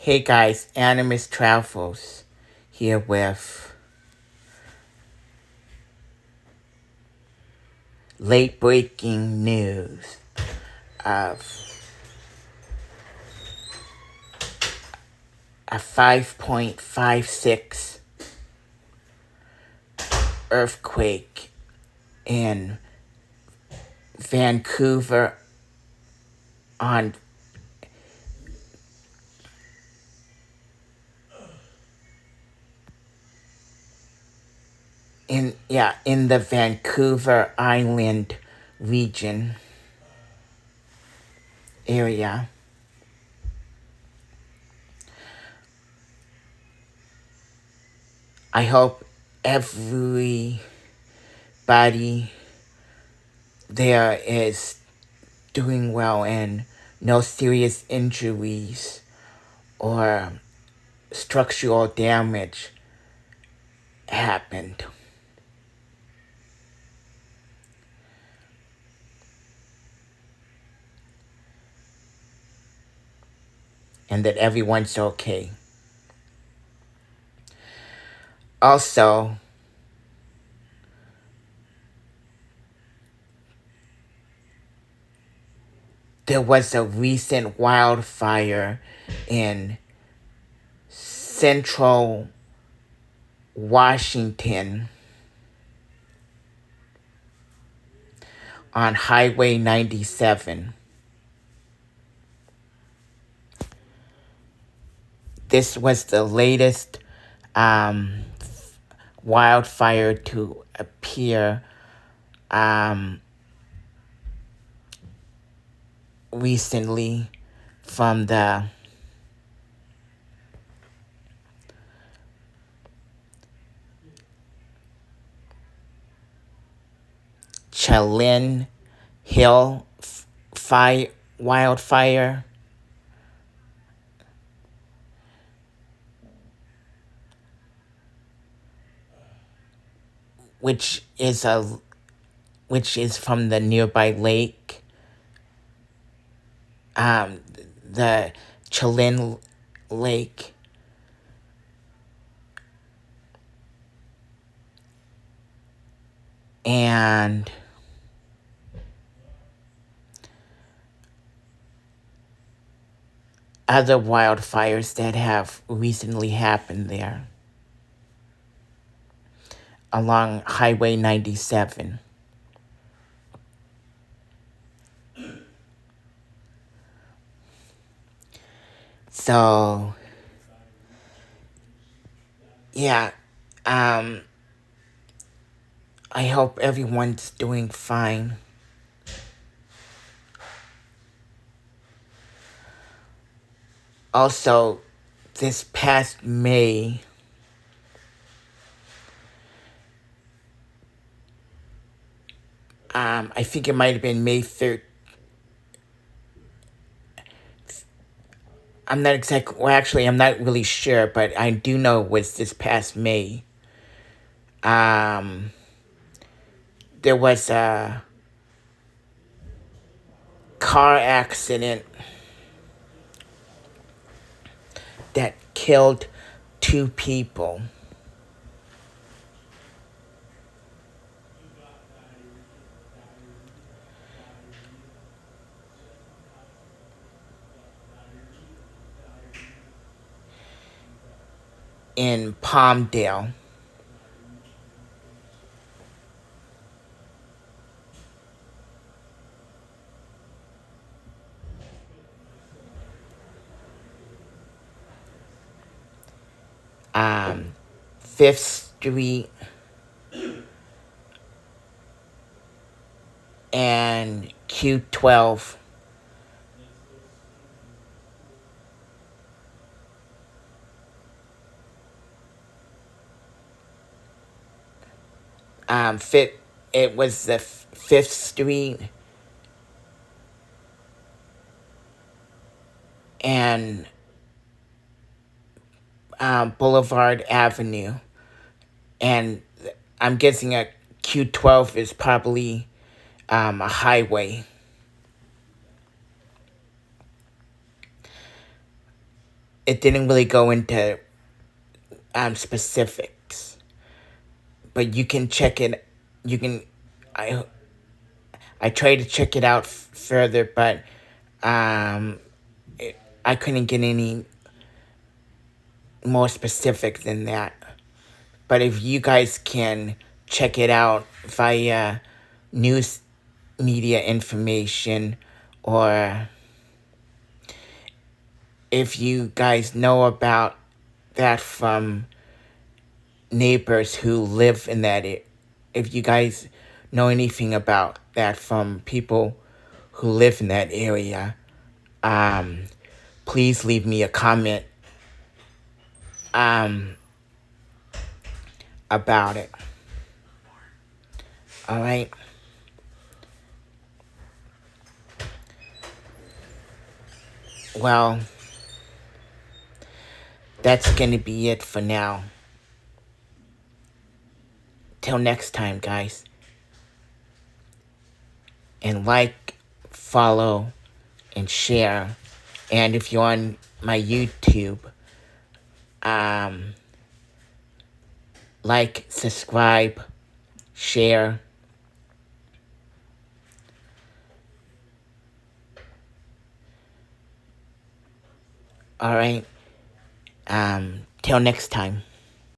Hey guys, Animus Travels here with late breaking news of a 5.56 earthquake in Vancouver on in the Vancouver Island region area. I hope everybody there is doing well and no serious injuries or structural damage happened. And that everyone's okay. Also, there was a recent wildfire in central Washington on Highway 97. This was the latest wildfire to appear recently from the Chino Hills wildfire, which is from the nearby lake, the Chino Lake. And other wildfires that have recently happened there along Highway 97. So, yeah, I hope everyone's doing fine. Also, this past May, I think it might have been May 3rd. I'm not really sure, but I do know it was this past May. There was a car accident that killed 2 people. In Palmdale. Fifth Street and Q12. It was the 5th Street and Boulevard Avenue. And I'm guessing a Q12 is probably a highway. it didn't really go into specifics, but you can check it. You can. I I tried to check it out further, but um, I couldn't get any more specific than that. But if you guys can check it out via news media information, or if you guys know about that from neighbors who live in that, if you guys know anything about that from people who live in that area, um, please leave me a comment um, about it. All right. Well, that's going to be it for now. Till next time, guys. And like, follow, and share. And if you're on my YouTube, like, subscribe, share. All right. Till next time.